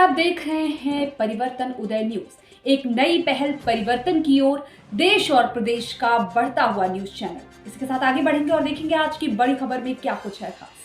आप देख रहे हैं परिवर्तन उदय न्यूज, एक नई पहल परिवर्तन की ओर, देश और प्रदेश का बढ़ता हुआ न्यूज चैनल। इसके साथ आगे बढ़ेंगे और देखेंगे आज की बड़ी खबर में क्या कुछ है खास।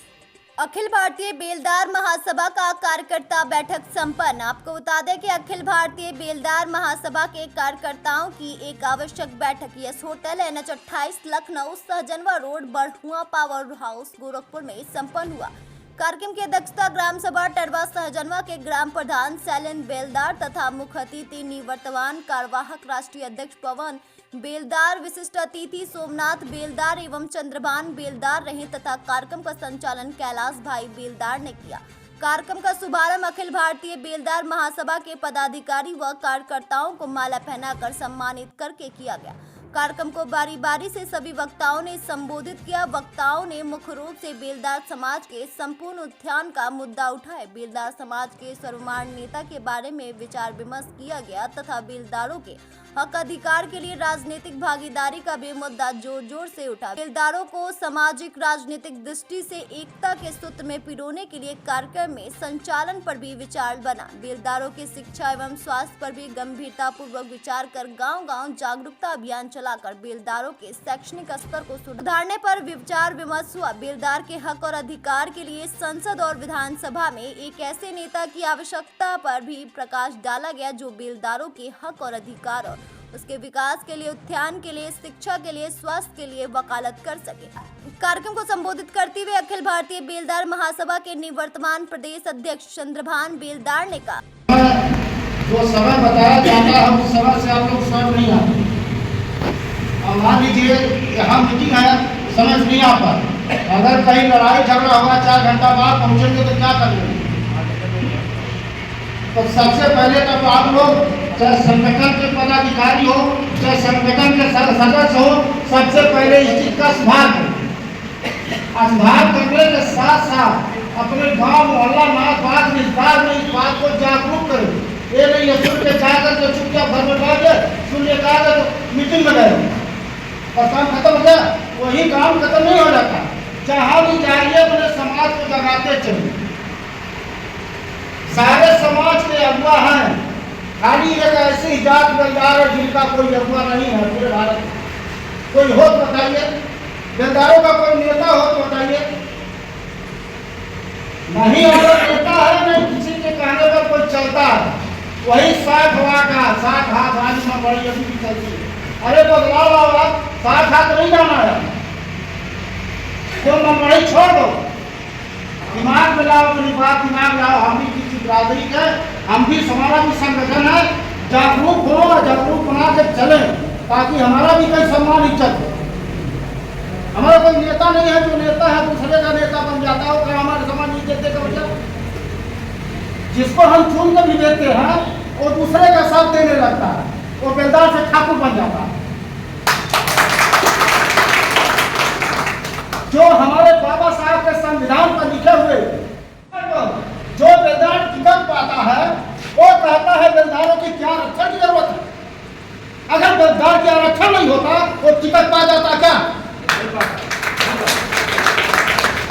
अखिल भारतीय बेलदार महासभा का कार्यकर्ता बैठक संपन्न। आपको बता दें कि अखिल भारतीय बेलदार महासभा के कार्यकर्ताओं की एक आवश्यक बैठक Yes hotel NH 28 Lucknow Sahjanwa road Barhua power house Gorakhpur में संपन्न हुआ। कार्यक्रम की अध्यक्षता ग्राम सभा टरवा सहजनवा के ग्राम प्रधान शैलेन बेलदार तथा मुख्य अतिथि निवर्तमान कार्यवाहक राष्ट्रीय अध्यक्ष पवन बेलदार, विशिष्ट अतिथि सोमनाथ बेलदार एवं चंद्रभान बेलदार रहे तथा कार्यक्रम का संचालन कैलाश भाई बेलदार ने किया। कार्यक्रम का शुभारंभ अखिल भारतीय बेलदार महासभा के पदाधिकारी व कार्यकर्ताओं को माला पहनाकर सम्मानित करके किया गया। कार्यक्रम को बारी बारी से सभी वक्ताओं ने संबोधित किया। वक्ताओं ने मुख्य रूप से बेलदार समाज के संपूर्ण उत्थान का मुद्दा उठाया। बेलदार समाज के सर्वमान्य नेता के बारे में विचार विमर्श किया गया तथा बेलदारों के हक अधिकार के लिए राजनीतिक भागीदारी का भी मुद्दा जोर जोर से उठा। बेलदारों को सामाजिक राजनीतिक दृष्टि से एकता के सूत्र में पिरोने के लिए कार्यक्रम में संचालन पर भी विचार बना। बेलदारों की शिक्षा एवं स्वास्थ्य पर भी गंभीरता पूर्वक विचार कर गांव-गांव जागरूकता अभियान चलाकर बेलदारों के शैक्षणिक स्तर को सुधारने पर विचार विमर्श हुआ। बेलदार के हक और अधिकार के लिए संसद और विधानसभा में एक ऐसे नेता की आवश्यकता पर भी प्रकाश डाला गया जो बेलदारों के हक और अधिकार और उसके विकास के लिए, उत्थान के लिए, शिक्षा के लिए, स्वास्थ्य के लिए वकालत कर सके। कार्यक्रम को संबोधित करते हुए अखिल भारतीय बेलदार महासभा के निवर्तमान प्रदेश अध्यक्ष चंद्रभान बेलदार ने कहा, जो समय बताया जाता है उस समय से आप लोग स्वयं नहीं आते। अब मान लीजिए यहाँ मीटिंग है, समझ नहीं आ पाता, अगर कहीं लड़ाई झगड़ा होगा 4 घंटा बाद पहुँचेंगे तो क्या करेंगे? तो सबसे पहले तो आप लोग चाहे संगठन के पदाधिकारी हो, चाहे संगठन के सदस्य हो, सबसे पहले इस चीज का सुधार करें। सुधार करने के साथ साथ अपने गांव मोहल्ला नाथ विस्तार में इस बात को जागरूक करें। ये नहीं है सुन के जाकर के चुपचाप घर में बैठ सुन के कहा तो मीटिंग में गए और काम खत्म हो गया। वही काम खत्म नहीं हो जाता। जहाँ भी जाइए अपने समाज को जगाते चलिए। सारे समाज के अगुआ हैं, खाली एक ऐसी जात बेलदार है जिनका कोई अगुआ नहीं है पूरे भारत में। कोई हो तो बताइए, बेलदारों का कोई नेता हो तो बताइए। नहीं अगर नेता है, नहीं किसी के कहने पर कोई चलता है। वही साठ हाथ आज में बड़ी अभी भी चलती है। अरे बदलाव आओ, 60 हाथ नहीं जाना है, तो मनमानी छोड़ दो, दिमाग में लाओ, अपनी बात दिमाग लाओ। हम भी किसी बिरादरी के, हम भी हमारा भी संगठन है, जागरूक हो और जागरूक बना के चले ताकि हमारा भी कोई सम्मान इज्जत हो। हमारा कोई नेता नहीं है, जो नेता है दूसरे का नेता बन जाता है, क्या हमारे समाज इज्जत देगा? मतलब जिसको हम चुन कर भी देते हैं वो दूसरे का साथ देने लगता है, वो बेलदार से ठाकुर बन जाता है। जो हमारे बाबा साहब के संविधान पर लिखे हुए जो बेलदार टिकट पाता है वो कहता है बेलदारों की क्या आरक्षण की जरूरत है। अगर बेलदार की आरक्षण नहीं होता वो टिकट पा जाता क्या?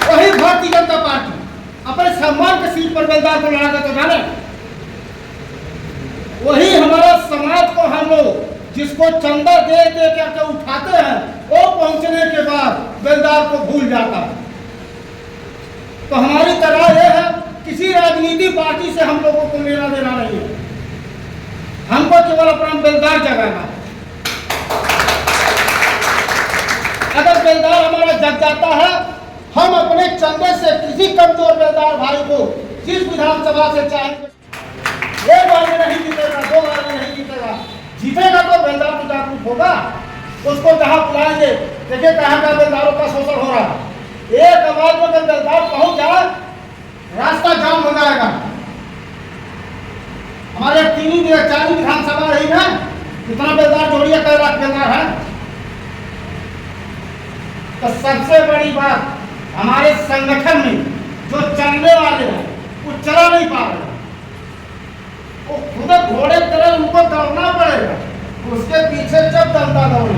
वही भारतीय जनता पार्टी अपने सम्मान के सीट पर बेलदार को लड़ा देते जाने। वही हमारा समाज को हम लोग जिसको चंदा दे दे करके उठाते हैं, वो पहुंचने के बाद बेलदार को भूल जाता है। तो हमारी तरह यह है, किसी राजनीति पार्टी से हम लोगों को लेना देना नहीं है, हमको केवल अपना बेलदार जगाना है। अगर बेलदार हमारा जग जाता है, हम अपने चंदे से किसी कमजोर बेलदार भाई को जिस विधानसभा से चाहेंगे, 1 बार में नहीं जीतेगा, 2 बार में नहीं जीतेगा, जीतेगा तो बेलदार तो जागरूक होगा। उसको जहाँ बुलाएंगे, देखिए कहाँ का बेलदारों का शोषण हो रहा है। एक आवाज में अगर बेलदार पहुंच जाए, रास्ता जाम हो जाएगा। हमारे 4 विधानसभा रही है, कितना बेलदार जोड़िए, कई लाख बेलदार है। तो सबसे बड़ी बात, हमारे संगठन में जो चलने वाले हैं वो चला नहीं पा रहे, वो खुद घोड़े तरह उनको दौड़ना पड़ेगा। उसके पीछे जब दलता दौड़े,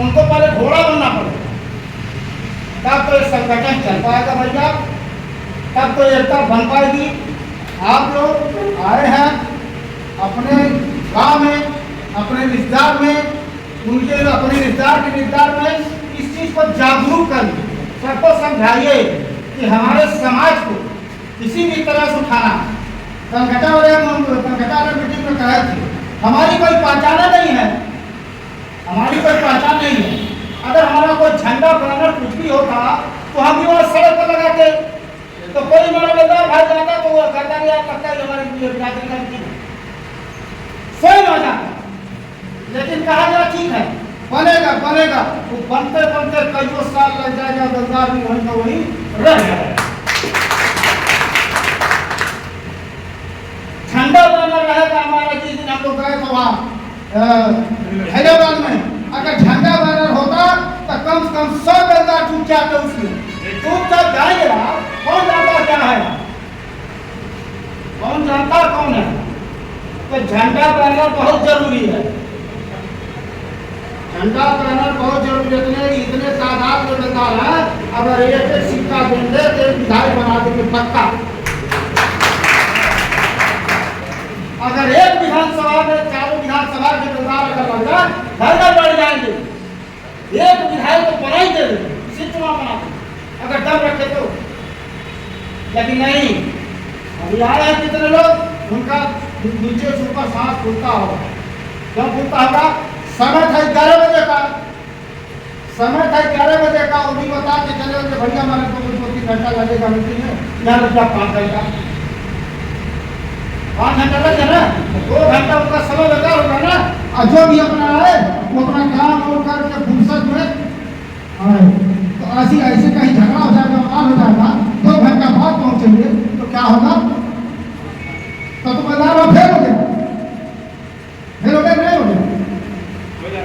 उनको पहले घोड़ा बनना पड़ेगा, तब तो ये संगठन चल पाएगा भैया, तब तो एकता बन पाएगी। आप लोग आए हैं अपने गांव में, अपने रिश्तेदार में, उनके अपने रिश्तेदार में इस चीज़ को जागरूक करिए, सबको समझाइए कि हमारे समाज को किसी भी तरह से उठाना। कलकत्ता वाले मीटिंग में कहे थे हमारी कोई पहचान नहीं है, हमारी कोई पहचान नहीं है। अगर हमारा कोई झंडा बैनर कुछ भी होता तो हम भी वहाँ सड़क पर लगाते, तो कोई हमारा बेलदार भाई जाता तो वो कहता कि आप लगता है हमारी बिरादरी का मीटिंग सही हो जाता। लेकिन कहा गया ठीक है बनेगा, वो बनते बनते कई साल लग जाएगा, बेलदार भी वहीं का वहीं रह जाएगा। झंडा बैनर रहेगा हमारा। जिस दिन हम लोग गए तो वहाँ हैदराबाद में अगर झंडा बैनर होता तो कम से कम 100 बेलदार टूट जाते, उसमें चुपचाप जाएंगे। कौन जानता क्या है, कौन जानता कौन है। तो झंडा बैनर बहुत जरूरी है, झंडा बैनर बहुत जरूरी है। इतने तादाद में बेलदार है, अगर एक सिक्का देंगे तो विधायक बना देंगे पक्का। अगर एक विधानसभा में चारों विधानसभा के बेलदार अगर लग जाए घर बढ़ जाएंगे। एक विधायक तो बना ही दे देंगे, इसी चुनाव बना देंगे अगर दम रखे तो। लेकिन नहीं, अभी आए हैं कितने लोग, उनका नीचे से ऊपर सांस फूलता होगा। क्यों फूलता होगा? समय था 11 बजे का, समय था 11 बजे का। वो भी बता के चले भैया हमारे को 2-3 घंटा लगेगा मीटिंग में, यहाँ रुपया 5 घंटा 5 घंटा लग जाए ना, 2 घंटा उनका समय लगा होगा ना। और जो भी अपना है वो अपना काम और करके फुर्सत में तो ऐसे कहीं झगड़ा हो जाएगा, मार हो जाएगा, 2 घंटा बाद पहुंचेंगे तो क्या होगा? तो बेलदार फेल हो गया, फेल हो गया नहीं हो गया।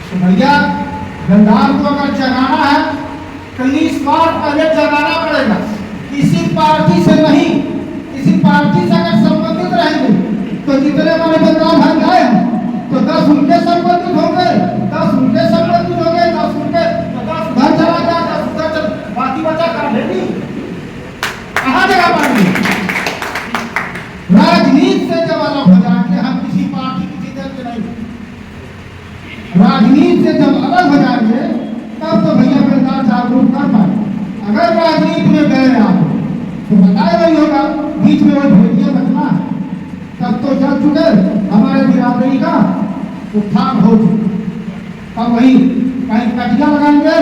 तो भैया बेलदार को अगर जगाना है तो निस्वार्थ पहले जगाना पड़ेगा। किसी पार्टी से नहीं, किसी पार्टी से अगर संबंधित रहेंगे तो जितने हमारे बेलदार भाई गए हैं तो 10 उनके संबंधित होंगे, 10 उनके संबंधित होंगे, 10 उनके, 10 उधर चला गया, 10 उधर चल, बाकी बचा कर लेगी कहाँ जगह पाएंगे? राजनीति से जब अलग हो जाएंगे, हम किसी पार्टी किसी दल के नहीं, राजनीति से जब अलग हो जाएंगे तब तो भैया बेलदार जागरूक कर पाए। अगर राजनीति में गए आप तो बताया नहीं होगा, बीच में वो भेड़िया बचना तब तो जल चुके हमारे बिरादरी का उत्थान हो चुका। तब वही कहीं कटिया लगाएंगे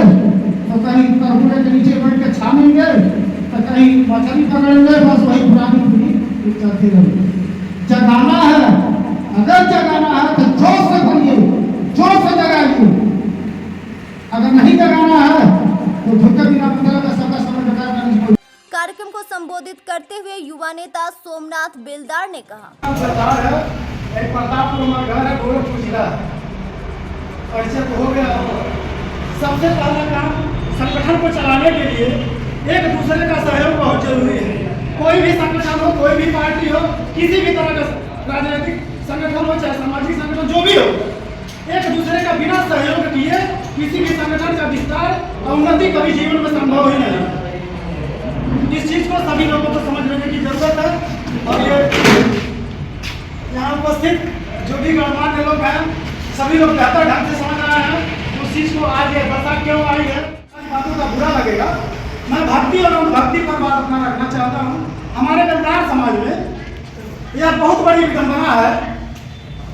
तो कहीं तरबूजे के नीचे बैठ के छानेंगे तो कहीं मछली पकड़ेंगे, बस वही पुरानी पीढ़ी चलती रहेगी। जगाना है, अगर जगाना है तो जोश से भरिए, जोश से जगाइए। अगर नहीं जगाना है तो झुके बिना मतलब सबका समय बचाना नहीं। कार्यक्रम को संबोधित करते हुए युवा नेता सोमनाथ बेलदार ने कहा, सरकार है, एक प्रतापपुर में घर है, गोरखपुर जिला ऐसे तो हो गया। सबसे पहला काम संगठन को चलाने के लिए एक दूसरे का सहयोग बहुत जरूरी है। कोई भी संगठन हो, कोई भी पार्टी हो, किसी भी तरह का राजनीतिक संगठन हो चाहे सामाजिक संगठन जो भी हो, एक दूसरे का बिना सहयोग किए किसी भी संगठन का विस्तार और उन्नति कभी जीवन में संभव ही नहीं। इस चीज को सभी लोगों को समझ लेने की जरूरत है। और ये यहाँ उपस्थित जो भी गणमान्य लोग हैं, सभी लोग बेहतर ढंग से समझ रहे हैं उस चीज को। आज ये वर्षा क्यों आई है, बातों का बुरा लगेगा। मैं भक्ति और भक्ति पर बात अपना रखना चाहता हूँ। हमारे बेलदार समाज में यह बहुत बड़ी विडंबना है।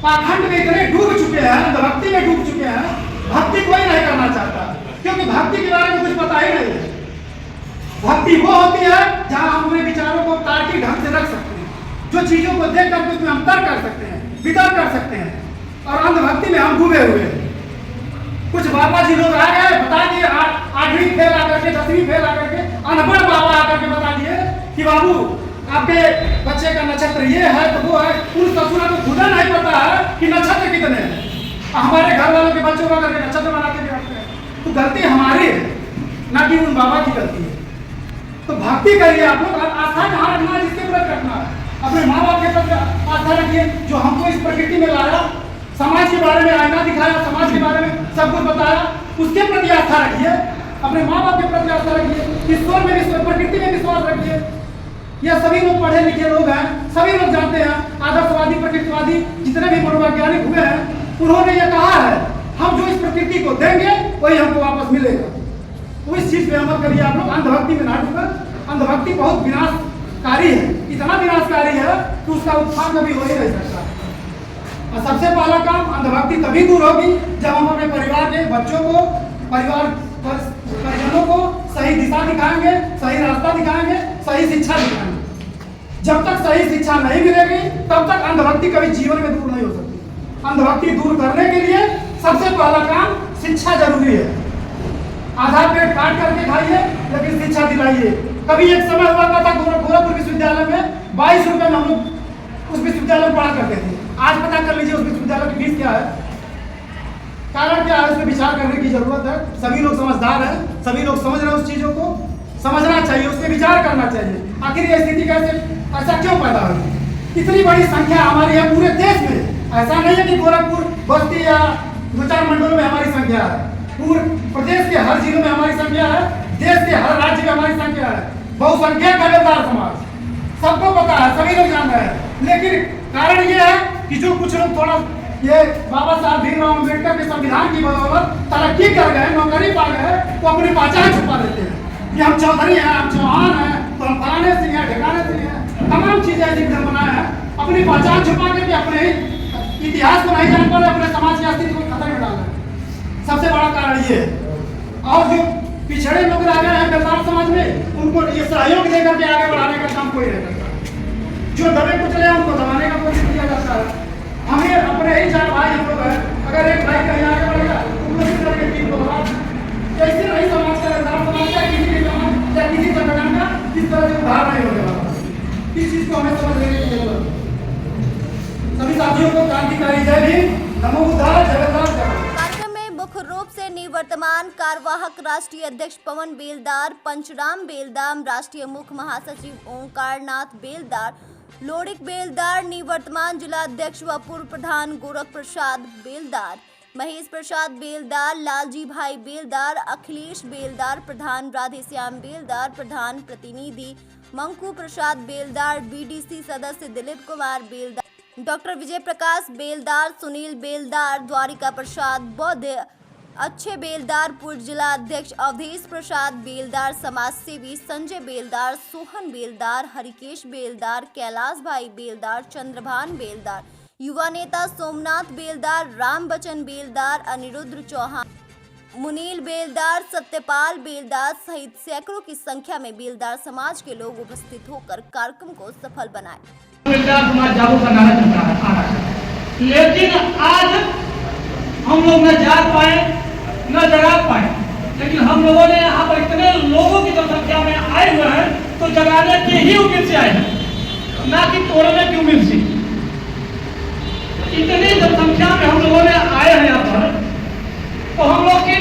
पाखंड में इतने डूब चुके हैं, भक्ति में डूब चुके हैं, भक्ति कोई नहीं करना चाहता क्योंकि भक्ति के बारे में कुछ पता ही नहीं है। भक्ति वो होती है जहाँ हम अपने विचारों को तार्किक ढंग से रख सकते हैं, जो चीजों को देख करके उसमें हम तर्क कर सकते हैं, वितर्क कर सकते हैं। और अंधभक्ति में हम डूबे हुए हैं। कुछ बाबा जी लोग आ गए, बता दिए 8वीं फेल आकर के 10वीं फेल आकर के अनपढ़ बाबा आकर के बता दिए कि बाबू आपके बच्चे का नक्षत्र ये है तो वो है। उन ससुरा को खुदा नहीं पता है कि नक्षत्र कितने हैं। हमारे घर वालों के बच्चों का करके नक्षत्र बनाते हैं। तो गलती हमारी है, ना कि उन बाबा की गलती है। तो भक्ति करिए आप लोग, आस्था कहाँ रखना है, जिसके प्रति रखना है। अपने माँ बाप के प्रति आस्था रखिए, जो हमको इस प्रकृति में लाया, समाज के बारे में आईना दिखाया, समाज के बारे में सब कुछ बताया, उसके प्रति आस्था रखिए। अपने माँ बाप के प्रति आस्था रखिए, ईश्वर में, प्रकृति में विश्वास रखिए। ये सभी लोग पढ़े लिखे लोग हैं, सभी लोग जानते हैं, आदर्शवादी प्रकृतिवादी जितने भी मनोवैज्ञानिक हुए हैं, उन्होंने ये कहा है हम जो इस प्रकृति को देंगे वही हमको वापस मिलेगा। तो इस चीज पे अमल करिए आप लोग, अंधभक्ति में ना डूबे। अंधभक्ति बहुत विनाशकारी है, इतना विनाशकारी है कि उसका उत्थान कभी हो ही नहीं सकता। और सबसे पहला काम अंधभक्ति तभी दूर होगी जब हम अपने परिवार के बच्चों को, परिजनों को सही दिशा दिखाएंगे, सही रास्ता दिखाएंगे, सही शिक्षा दिखाएंगे। जब तक सही शिक्षा नहीं मिलेगी तब तक अंधभक्ति कभी जीवन में दूर नहीं हो सकती। अंधभक्ति दूर करने के लिए सबसे पहला काम शिक्षा जरूरी है। आधा पेट काट करके खाइए लेकिन शिक्षा दिलाइए। कभी एक समय हुआ था गोरखपुर विश्वविद्यालय में 22 रुपए में हम लोग उस विश्वविद्यालय में पढ़ा करते थे। आज पता कर लीजिए उस विश्वविद्यालय की फीस क्या है, कारण क्या है, उस पर विचार करने की जरूरत है। सभी लोग समझदार हैं, सभी लोग समझ रहे हैं, उस चीजों को समझना चाहिए, उस पर विचार करना चाहिए। आखिर ये स्थिति कैसे, ऐसा क्यों पैदा हुई? इतनी बड़ी संख्या हमारी है पूरे देश में। ऐसा नहीं है कि गोरखपुर बस्ती या 2-4 मंडलों में हमारी संख्या है, पूरे प्रदेश के हर जिले में हमारी संख्या है, देश के हर राज्य में हमारी संख्या है। बहुसंख्यक है बेलदार समाज, सबको पता है, सभी लोग जान रहे हैं। लेकिन कारण ये है कि जो कुछ लोग थोड़ा ये बाबा साहब भीमराव अम्बेडकर के संविधान की बदौलत तरक्की कर गए, नौकरी पा गए, तो अपनी पहचान छुपा देते हैं कि हम चौधरी हैं, हम चौहान हैं, तो हम फलाने सिंह हैं, ढिकाने सिंह हैं, तमाम चीजें ऐसी बनाए हैं अपनी पहचान छुपा के, अपने इतिहास को नहीं जान पा रहे, अपने समाज के अस्तित्व को खतरे में डाल रहे हैं। सबसे बड़ा कारण ये है। और जो पिछड़े लोग रह गए हैं बेलदार समाज में, उनको ये सहयोग देकर के आगे बढ़ाने का काम कोई नहीं करता। जो दबे कुचले हैं उनको दबाने का कोशिश किया जाता है। हमें अपने ही 4 भाई हम लोग हैं, अगर एक भाई कहीं आगे बढ़ेगा तो कोशिश करके टीम को दबा। ऐसे नहीं समाज का बेलदार समाज का किसी भी समाज या किसी संगठन का इस तरह से उधार नहीं होने वाला। इस चीज को हमें समझ लेने की जरूरत है। सभी साथियों को क्रांतिकारी जय भीम, नमो बुद्धाय, जय बेलदार, जय। कार्यक्रम में मुख्य रूप से निवर्तमान कार्यवाहक राष्ट्रीय अध्यक्ष पवन बेलदार, पंचराम बेलदार, राष्ट्रीय मुख्य महासचिव ओंकारनाथ बेलदार, लोडिक बेलदार, निवर्तमान जिला अध्यक्ष व पूर्व प्रधान गोरख प्रसाद बेलदार, महेश प्रसाद बेलदार, लालजी भाई बेलदार, अखिलेश बेलदार, प्रधान राधेश्याम बेलदार, प्रधान प्रतिनिधि मंकू प्रसाद बेलदार, बीडीसी सदस्य दिलीप कुमार बेलदार, डॉक्टर विजय प्रकाश बेलदार, सुनील बेलदार, द्वारिका प्रसाद बौद्ध, अच्छे बेलदार, पूर्व जिला अध्यक्ष अवधेश प्रसाद बेलदार, समाज सेवी संजय बेलदार, सोहन बेलदार, हरिकेश बेलदार, कैलाश भाई बेलदार, चंद्रभान बेलदार, युवा नेता सोमनाथ बेलदार, राम बच्चन बेलदार, अनिरुद्ध चौहान, मुनील बेलदार, सत्यपाल बेलदार सहित सैकड़ों की संख्या में बेलदार समाज के लोग उपस्थित होकर कार्यक्रम को सफल बनाए। बेलदार समाज जागरूक करना चाहता है, लेकिन आज हम लोग न जाग पाए न जगा पाए, लेकिन हम लोगों ने यहाँ पर इतने लोगों की जनसंख्या में आए हुए हैं तो जगाने की ही उम्मीद से आए हैं, ना कि तोड़ने की उम्मीद से। इतनी जनसंख्या में हम लोगों ने आए हैं यहाँ पर, तो हम लोग की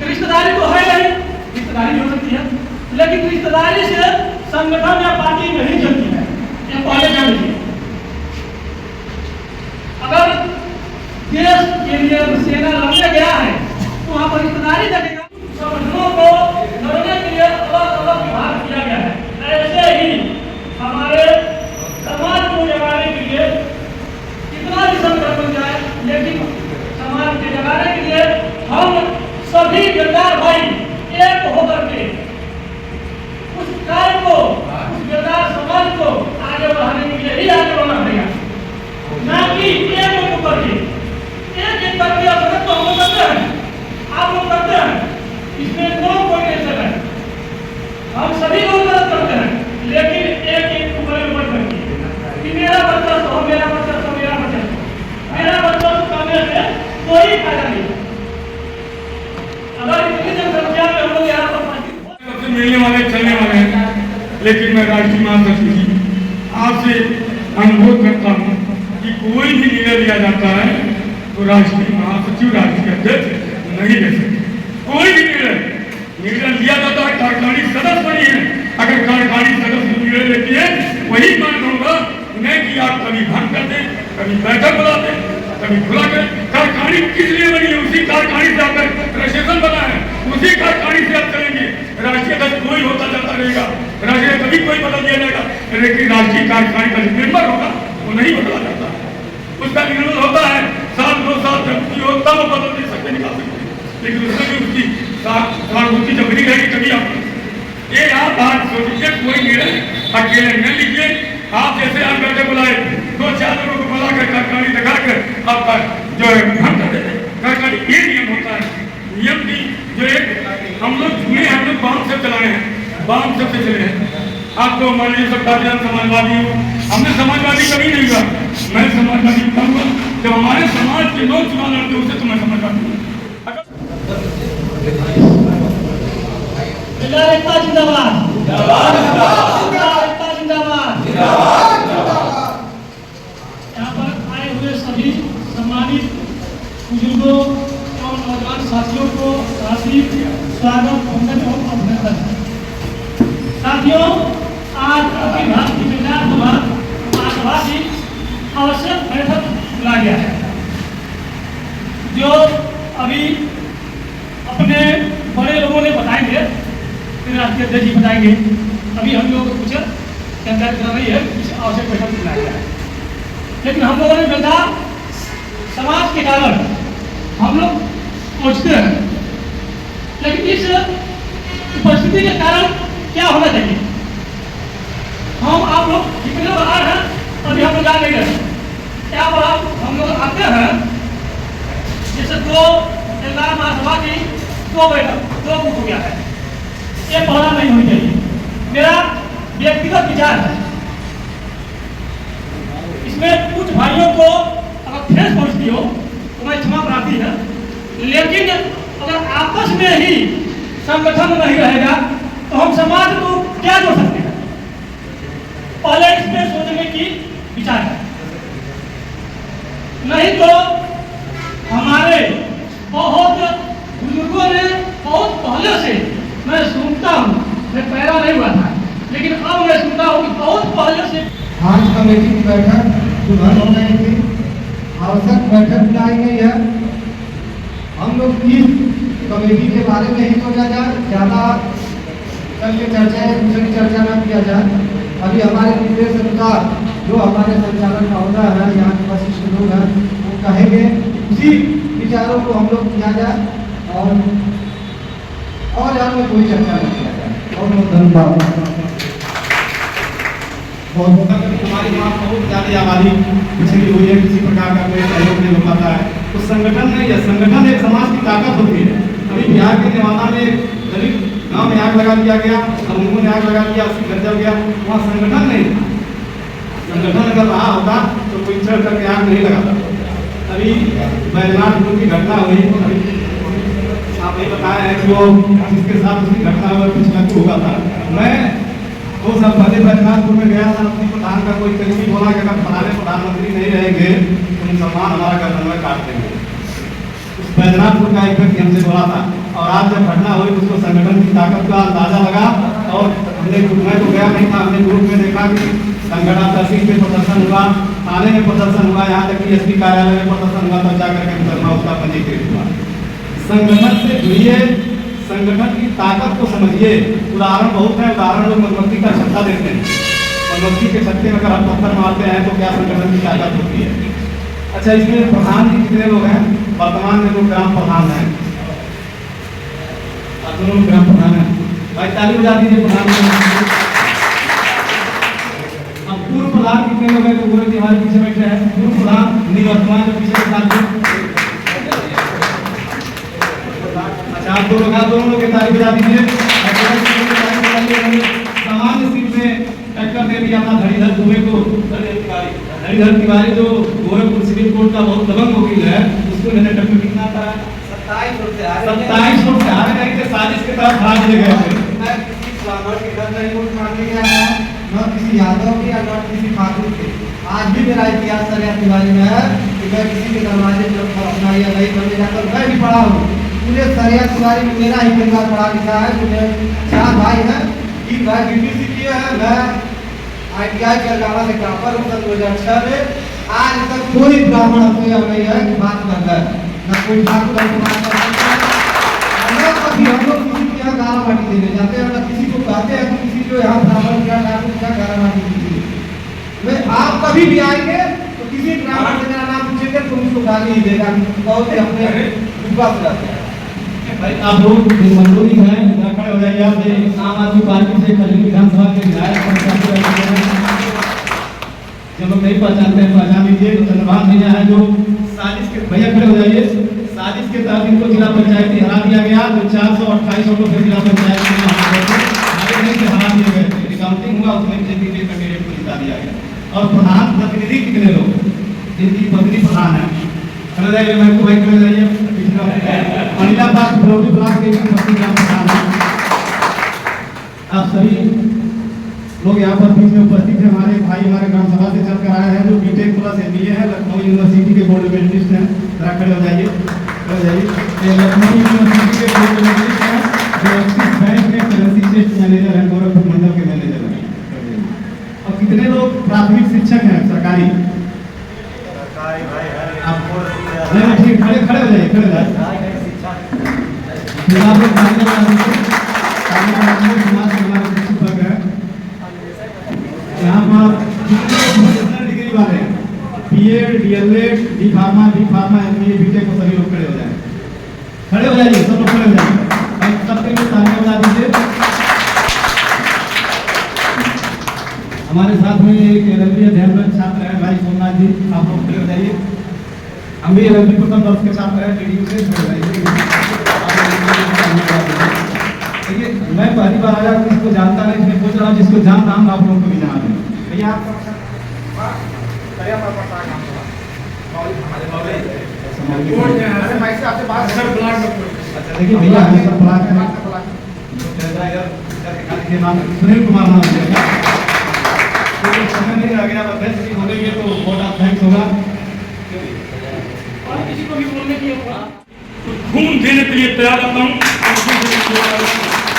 रिश्तेदारी तो है नहीं, रिश्तेदारी हो सकती है, लेकिन रिश्तेदारी से संगठन या पार्टी नहीं चलती है, ये पहले जान लीजिए। अगर देश के लिए सेना लड़ने गया है तो वहाँ पर रिश्तेदारी देखेगा। संगठनों को लड़ने के लिए अलग अलग विभाग किया गया है, ऐसे ही हमारे समाज को जगाने के लिए कितना भी संगठन बन जाए, लेकिन समाज के जगाने के लिए हम सभी बेलदार भाई एक होकर के उस कार्य को, उस बेलदार समाज को आगे बढ़ाने के लिए ही आगे बढ़ना पड़ेगा, ना कि एक होकर के एक करके अपने तो हम लोग करते हैं, आप लोग करते हैं, इसमें कोई टेंशन है, हम सभी लोग मदद करते हैं, लेकिन एक को बड़े ऊपर करके कि मेरा बच्चा तो मेरा बच्चा तो मेरा बच्चा, मेरा बच्चा तो करने से कोई फायदा नहीं। अगर इतनी जनसंख्या में हम लोग यहाँ पर मिलने वाले चलने वाले हैं, लेकिन मैं राष्ट्रीय महासचिव जी आपसे अनुरोध करता हूँ कि कोई भी निर्णय लिया जाता है तो राष्ट्रीय महासचिव, राष्ट्रीय अध्यक्ष नहीं ले सकते। कोई भी निर्णय लिया जाता है, कार्यकारिणी सदस्य बनी है, अगर कार्यकारिणी सदस्य निर्णय लेती है वही मान्य होगा, नहीं कि आप कभी भंग कर दें, कभी बैठक बुलाते, कभी खुला करें। कार्यकारिणी किस लिए बनी है? उसी कार्यकारिणी से आपका प्रशासन बना है, उसी कार्यकारिणी से आप चलेंगे। राष्ट्रीय अध्यक्ष कोई होता जाता रहेगा, राष्ट्रीय तभी कोई बदल दिया जाएगा। लेकिन राष्ट्रीय कार्यकारिणी का जो मेंबर होगा वो नहीं बदला जाता है, उसका निर्णय होता है 1 2 साल जब हो तब वो बदल नहीं सकते, निकाल सकते, लेकिन उसमें भी उसकी सहानुभूति जब नहीं रहेगी तभी आप ये आप बात सोचिए। कोई निर्णय अकेले न लीजिए। आप जैसे आप बैठे बुलाए 2-4 लोगों को बुला कर कार्यकारिणी दिखाकर आपका जो है कार्यकारिणी ये नियम होता है। नियम की जो एक हम लोग जुड़े, हम लोग बाम से चलाए हैं, बाम से चले हैं। आपको मान लीजिए सब काफी समाजवादी हो, हमने समाजवादी कभी नहीं हुआ। मैं समाजवादी कहूँगा जब हमारे समाज के लोग चुनाव लड़ते उससे तो मैं समाजवादी हूँ। एकता जिंदाबाद, एकता जिंदाबाद। यहाँ पर आए हुए सभी सम्मानित बुजुर्गों और नौजवान साथियों को हार्दिक स्वागत, वंदन और अभिनंदन। साथियों, आज अखिल भारतीय विधानसभा महासभा की आवश्यक बैठक बुला गया है, जो अभी अपने बड़े लोगों ने बताएंगे, फिर राष्ट्रीय अध्यक्ष जी बताएंगे। अभी हम लोगों को कुछ जानकारी कर रही है, कुछ आवश्यक बैठक बुलाया गया है। लेकिन हम लोगों ने वृद्धा समाज के कारण हम लोग सोचते हैं, लेकिन इस परिस्थिति के कारण क्या होना चाहिए, हम आप लोग कितने लोग आ रहे हैं अभी हम लोग जा नहीं रहे। क्या हम लोग आते हैं जैसे 2 महासभा की 2 बैठक 2 बुक हो गया है, ये पहला नहीं होनी चाहिए। मेरा व्यक्तिगत विचार है, इसमें कुछ भाइयों को अगर ठेस पहुंचती हो तो मैं क्षमा प्रार्थी है, लेकिन अगर आपस में ही संगठन नहीं रहेगा तो हम समाज को क्या जोड़ सकते हैं, पहले इसमें सोचने की विचार है। नहीं तो हमारे बहुत बुजुर्गों ने बहुत पहले से, मैं सुनता हूँ, मैं पैदा नहीं हुआ था, लेकिन अब मैं सुनता हूँ कि बहुत पहले से आज कमेटी की बैठक सुबह हो गई थी, आवश्यक बैठक बुलाई गई है। हम लोग इस कमेटी के बारे में ही सोचा जाए, ज़्यादा कल के चर्चा है, दूसरी चर्चा न किया जाए। अभी हमारे निर्देश अनुसार जो हमारे संचालन महोदय है, यहाँ के वरिष्ठ लोग हैं, वो कहेंगे, उसी विचारों को हम लोग किया जाए और यहाँ में कोई चर्चा नहीं किया जाए। बहुत बहुत धन्यवाद। हमारी यहाँ बहुत ज़्यादा आबादी पिछड़ी हुई है, किसी प्रकार का कोई सहयोग नहीं हो पाता है, तो संगठन नहीं है, संगठन एक समाज की ताकत होती है। अभी बिहार के नेवादा में दलित गाँव में आग लगा दिया गया, समूहों ने आग लगा दिया, उसकी गंजा हो गया, वहाँ संगठन नहीं था। संगठन अगर रहा होता तो कोई चढ़ करके आग नहीं लगाता। अभी बैजनाथ की घटना हुई, अभी आप ये बताए हैं कि वो जिसके साथ उसकी घटना हुई कुछ न हुआ था। मैं वो सब पहले बैजनाथपुर में गया था, अपनी प्रधान का कोई करीबी बोला कि अगर फलाने प्रधानमंत्री नहीं रहेंगे तो मुसलमान हमारा गर्दन में काट देंगे। उस बैजनाथपुर का एक व्यक्ति हमसे बोला था, और आज जब घटना हुई उसको संगठन की ताकत का अंदाजा लगा। और हमने, मैं तो गया नहीं था, हमने ग्रुप में देखा कि संगठन तहसील पे प्रदर्शन हुआ, थाने में प्रदर्शन हुआ, यहाँ तक कि एसपी कार्यालय में प्रदर्शन हुआ, तब जाकर के मुकदमा उसका पंजीकृत हुआ। संगठन से जुड़िए, संगठन की ताकत को समझिए। उदाहरण बहुत है, उदाहरण लोग मधुमक्खी का छत्ता देते हैं, मधुमक्खी के छत्ते में अगर हम पत्थर मारते हैं तो क्या संगठन की ताकत होती है। अच्छा, इसमें प्रधान जी कितने लोग हैं वर्तमान में? जो ग्राम प्रधान हैं, दोनों ग्राम प्रधान हैं, भाई ताली बजा दीजिए प्रधान। अब पूर्व प्रधान कितने लोग हैं? तो पूरे हमारे पीछे बैठे हैं पूर्व प्रधान, निवर्तमान जो पीछे के साथ। अच्छा, आप दोनों लोग ताली बजा दीजिए। सामान्य सीट में टक्कर दे दिया था धड़ीधर दुबे को, धड़ीधर तिवारी जो गोरखपुर सिविल कोर्ट का बहुत दबंग वकील है, उसको मैंने टक्कर कितना था? 27 वोट से हारे नहीं थे, साजिश के तहत हार गए थे। मैं किसी ब्राह्मण के घर नहीं वोट मांगने गया था, न किसी यादव के या न किसी ठाकुर के। आज भी मेरा इतिहास सरिया तिवारी में है कि मैं किसी के दरवाजे पर अपना या नहीं करने जाकर मैं भी पढ़ा हूँ। पूरे सरिया तिवारी में मेरा ही परिवार पढ़ा लिखा है। मुझे 4 भाई हैं, 3 भाई बीटीसी किए हैं, मैं ITI करगावा से टॉपर हूँ 2006 में। आज तक कोई ब्राह्मण हमसे नहीं है कि बात कर गए, न कोई ठाकुर हमसे बात कर, हम लोग किसी के यहाँ गाला बाटी देने जाते हैं, न किसी को चाहते हैं तो किसी जो यहाँ ब्राह्मण क्या ठाकुर क्या गारामानी कीजिए। मैं आप कभी भी आएंगे तो किसी ब्राह्मण से मेरा नाम पूछेंगे तो उसको गाली ही देगा, बहुत ही अपने विश्वास रहते हैं। भाई आप लोग मजदूरी हैं, इधर खड़े हो जाइए। आप आम आदमी पार्टी से खजूर विधानसभा के विधायक जो लोग नहीं पहचानते हैं पहचान लीजिए। तो धन्यवाद भैया है जो साजिश के, भैया खड़े हो जाइए। साजिश के तहत इनको जिला पंचायती हरा दिया गया। जो 428 वोटों से जिला पंचायत में हरा दिए गए थे। रिकाउंटिंग हुआ, उसमें जेपी कैंडिडेट को जिता दिया गया। और प्रधान प्रतिनिधि कितने लोग, जिनकी पत्नी प्रधान है, खड़े जाइए। मैं को भाई खड़े जाइए। महिला बाग बलौरी ब्लॉक के पत्नी का प्रधान है। आप सभी लोग यहाँ पर बीच में उपस्थित हैं। हमारे भाई हमारे ग्राम सभा से चलकर आए हैं जो बीटेक प्लस MBA है, लखनऊ यूनिवर्सिटी के बोर्ड मेडलिस्ट हैं। जरा खड़े हो जाइए, खड़े हो जाइए। ये लखनऊ यूनिवर्सिटी के बोर्ड मेडलिस्ट हैं जो एक्सिस बैंक में करेंसी टेस्ट मैनेजर हैं, गोरखपुर मंडल के मैनेजर हैं। और कितने लोग प्राथमिक शिक्षक हैं सरकारी? नहीं ठीक, खड़े खड़े हो जाइए, खड़े हो जाइए। आप लोग समाज यहाँ पर डिग्री वाले BEd, DLEd, D Pharma, MBA, BTech को सभी लोग खड़े हो जाए, खड़े हो जाइए, सब लोग खड़े हो जाइए। भाई सबके लिए तालियां बजा दीजिए। हमारे साथ में एक LLB अध्ययनरत छात्र है भाई सोमनाथ जी, आप लोग खड़े हो जाइए। हम भी LLB प्रथम वर्ष के छात्र हैं, DDU से खड़े हो जाइए। देखिए मैं पहली बार आया, किसको जानता नहीं, इसलिए पूछ रहा हूँ। जिसको जानता हूँ आप लोगों को भी जाना दें। भैया आप देखिए भैया हमें सब ब्लॉक सुनील कुमार नाम है। समय नहीं रह गया, बस हो गई है तो वोट ऑफ थैंक्स होगा। और किसी को भी बोलने की खून देने के लिए तैयार रहता हूँ।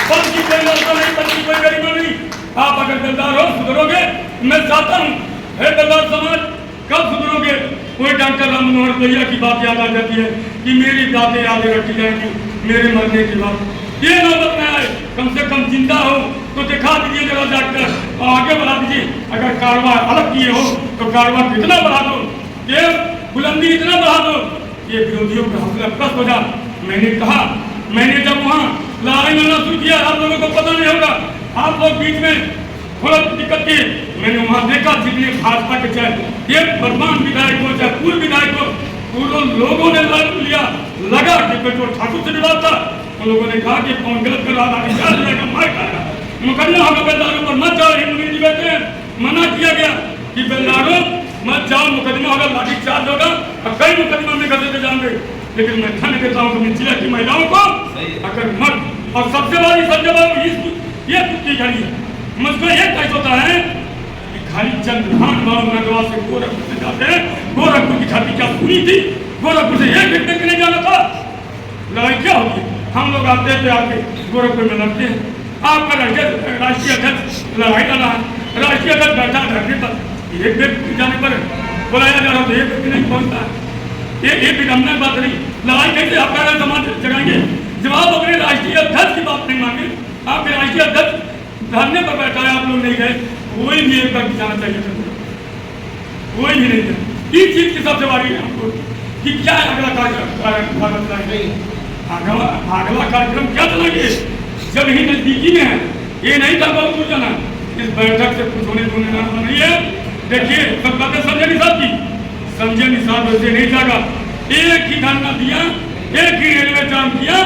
बल्कि कोई लड़का नहीं, बल्कि कोई गरीब नहीं। आप अगर दिलदार हो सुधरोगे, मैं चाहता हूँ। हे दिलदार समाज, कब सुधरोगे? कोई डॉक्टर राम मनोहर लोहिया की बात याद आ जाती है कि मेरी बातें याद रखी जाएंगी मेरे मरने के बाद। ये नौबत में आए, कम से कम जिंदा हो तो दिखा दीजिए जरा जाकर और आगे बढ़ा दीजिए। अगर कारवा अलग किए हो तो कारवा कितना बढ़ा दो, ये बुलंदी इतना बढ़ा दो, ये विरोधियों का हौसला पस्त हो जा। मैंने कहा, मैंने जब वहाँ लड़ाई लड़ना शुरू किया, आप लोगों को पता नहीं होगा, आप लोग बीच में थोड़ा दिक्कत की। मैंने वहाँ देखा जितने भाजपा के चाहे एक वर्तमान विधायक हो चाहे पूर्व विधायक हो, उन लोगों ने लिया लगा कि पेट्रोल ठाकुर से विवाद था। उन लोगों ने कहा कि कौन गलत कर रहा था, मार खाएगा, मुकदमा होगा बेलदारों पर, मत जाओ। हिंदू जी बैठे हैं, मना किया गया कि बेलदारों मत जाओ, मुकदमा होगा, लाठी चार्ज होगा और कई मुकदमा में गलत जाएंगे। लेकिन मैं ध्यान देता हूँ कि जिले की महिलाओं को अगर मत, और सबसे बड़ी ये कुत्ती घड़ी है। मुझको ये तय होता है कि खाली चंद नगवा से गोरखपुर से जाते हैं, गोरखपुर की छाती क्या सुनी थी, गोरखपुर से एक व्यक्ति के नहीं जाना था। लड़ाई क्या होगी? हम लोग आते थे, आके गोरखपुर में लड़ते हैं। आपका राष्ट्रीय अध्यक्ष लड़ाई लड़ा है, राष्ट्रीय अध्यक्ष बैठा धरने पर, एक व्यक्ति जाने पर बुलाया जा रहा था, एक व्यक्ति नहीं पहुंचता है। ये विडम्बना बात नहीं। लड़ाई कैसे आप कह रहे समाज जगाएंगे? जब आप अपने राष्ट्रीय अध्यक्ष की बात नहीं मांगे, आपके राष्ट्रीय अध्यक्ष धरने पर बैठा है, आप लोग नहीं गए, कोई भी एक बार जाना चाहिए, कोई भी नहीं गया। इस चीज की सबसे बड़ी है हमको कि क्या अगला कार्यक्रम क्या चलाएंगे जब ही नजदीकी में है। ये नहीं था बहुत कुछ जाना, इस बैठक से कुछ होने नहीं है। देखिए सब बातें संजय निषाद की, संजय निषाद वैसे नहीं जागा, एक ही धरना दिया, एक ही रेलवे जाम किया,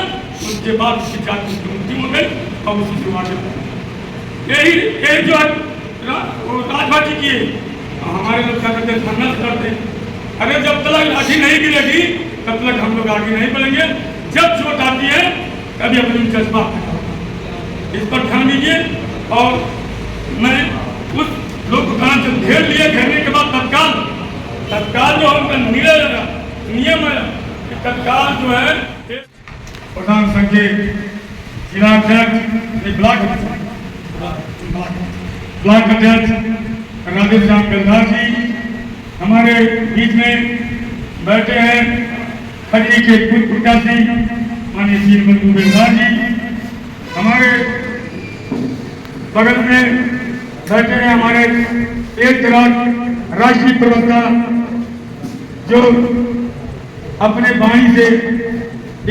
उसके बाद उसकी जात मुक्ति हो गई और उसी से आगे यही जो राजभाजी की हमारे लोग क्या करते धरना से करते। अरे जब तक लाठी नहीं गिरेगी तब तक हम लोग आगे नहीं बढ़ेंगे। जब चोट आती है तभी अपनी जज्बा इस पर ध्यान दीजिए। और मैं उस लोग को कहा घेर लिए, घेरने के बाद तत्काल जो उनका नियम है कि तत्काल जो है प्रधान संघ के जिलाध्यक्ष ब्लॉक अध्यक्ष राधेश्याम बेलदार जी हमारे बीच में बैठे हैं। खजरी के पूर्व प्रत्याशी माननीय श्री मधु बेलदार जी, हमारे बगल में बैठे हैं हमारे एक तरह राष्ट्रीय प्रवक्ता जो अपने वाणी से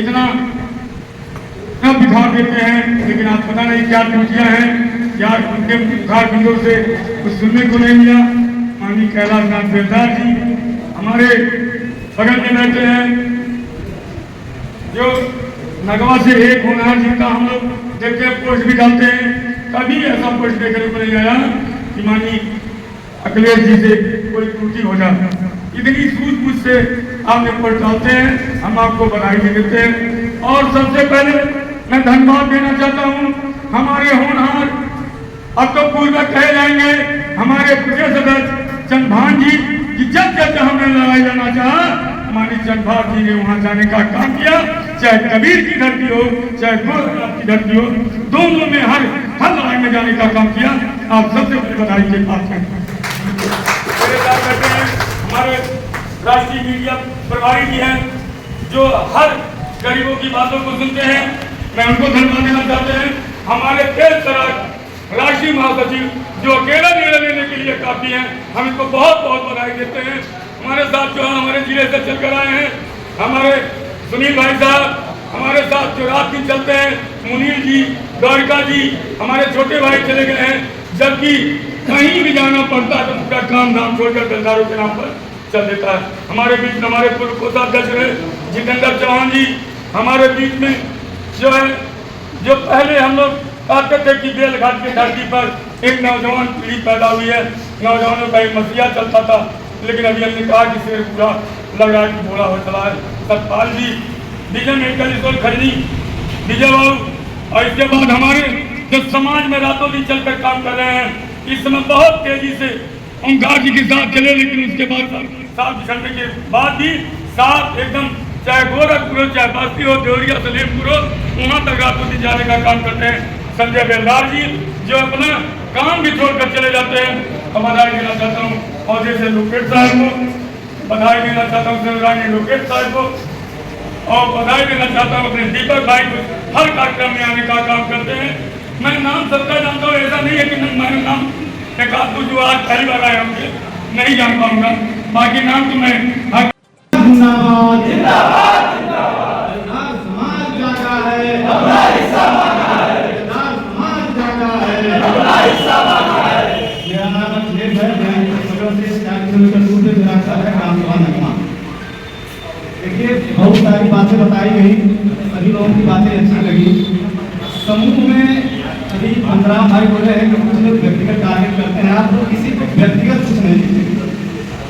इतना बिखार देते हैं, लेकिन आप पता नहीं क्या त्रुटियां हैं, क्या उनके मुखार बिंदु से कुछ सुनने को नहीं मिला। माननीय कैलाश नाथ बेलदार जी हमारे बगल में बैठे हैं, जो नगवा से एक होनहार जिनका हम लोग देखते हैं पोस्ट भी डालते हैं, कभी ऐसा पोस्ट देखने को नहीं आया कि माननीय अखिलेश जी से कोई त्रुटि हो जाए। इतनी सूझबूझ से आपने पोस्ट डालते हैं, हम आपको बधाई भी देते हैं। और सबसे पहले मैं धन्यवाद देना चाहता हूँ हमारे होनहार, अब तो पूर्व कहे जाएंगे, हमारे प्रदेश अध्यक्ष चंद्रभान जी की जब हमने लड़ाई लड़ना चाहा, हमारी चंद्रभान जी ने वहां जाने का काम किया, चाहे कबीर की धरती हो चाहे गोरखनाथ की धरती हो, दोनों में हर लड़ाई में जाने का काम किया। आप सबसे बड़ी बधाई के पास हैं। मेरे साथ बैठे हैं हमारे राष्ट्रीय मीडिया प्रभारी जी हैं, जो हर गरीबों की बातों को सुनते हैं, मैं उनको धन्यवाद देना चाहते हैं। हमारे तेज सराज राष्ट्रीय महासचिव जो अकेला निर्णय लेने के लिए काफी हैं, हम इनको बहुत बहुत बधाई देते हैं। हमारे साथ जो हमारे जिले से चलकर आए हैं, हमारे सुनील भाई साहब, हमारे साथ जो रात दिन चलते हैं, मुनील जी, द्वारिका जी, हमारे छोटे भाई चले गए हैं, जबकि कहीं भी जाना पड़ता है तो पूरा काम धाम छोड़कर बेलदारों के नाम पर चल देता है। हमारे बीच में हमारे पूर्व कोषाध्यक्ष रहे जितेंद्र चौहान जी हमारे बीच में जो है, जो पहले हम लोग कहते थे कि बेलघाट की धरती पर एक नौजवान पीढ़ी पैदा हुई है, नौजवानों का एक मसीहा चलता था, लेकिन अभी हमने कहा कि शेर पूरा लग रहा है कि बूढ़ा हो चला है। सतपाल जी, विजय मेडिकल स्टोर खरीदी, विजय बाबू, और इसके बाद हमारे जो समाज में रातों दिन चलकर काम कर रहे हैं, इस समय बहुत तेजी से ओंकार जी के साथ चले, लेकिन उसके बाद साथ चलने के बाद भी साथ एकदम चाहे गोरखपुर हो चाहे बस्ती हो, देवरिया सलेमपुर हो, वहाँ तक रातों दिन जाने का काम करते हैं। संजय बेलदार जी जो अपना काम भी छोड़कर चले जाते हैं, बधाई देना चाहता हूँ। और जैसे लोकेश साहब को बधाई देना चाहता हूँ, शिवरानी लोकेश साहब को, और बधाई देना चाहता हूँ अपने दीपक भाई को, हर कार्यक्रम में आने का काम करते हैं। मैं नाम सबका जानता हूँ, ऐसा नहीं है कि मेरा नाम एक आदमी जो आज पहली बार आए होंगे नहीं जान पाऊंगा, बाकी नाम तो मैं जिंदाबाद जिंदाबाद जिंदाबाद, समाज जागा है, अपना हिस्सा मांगा है, समाज जागा है, अपना हिस्सा मांगा है। मेरा नाम अखिलेश है, मैं बगल से 4 किलोमीटर दूर से मेरा घर है, ग्राम सभा नगमा। देखिए बहुत सारी बातें बताई गई, सभी लोगों की बातें अच्छी लगी। समूह में अभी 15 भाई बोले हैं कि कुछ लोग व्यक्तिगत टारगेट करते हैं, आप लोग किसी को व्यक्तिगत कुछ नहीं लिखेंगे,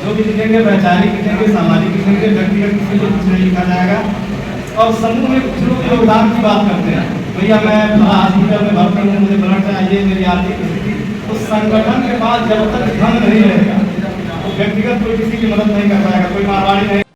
जो भी लिखेंगे वैचारिक लिखेंगे, सामाजिक लिखेंगे, व्यक्तिगत किसी को कुछ नहीं लिखा जाएगा। और समूह में कुछ लोग योगदान की बात करते हैं, भैया मैं हॉस्पिटल में भर्ती हूँ, मुझे ब्लड चाहिए, मेरी आर्थिक स्थिति, उस संगठन के पास जब तक धन नहीं रहेगा तो व्यक्तिगत कोई किसी की मदद नहीं कर पाएगा, कोई मारवाड़ी नहीं।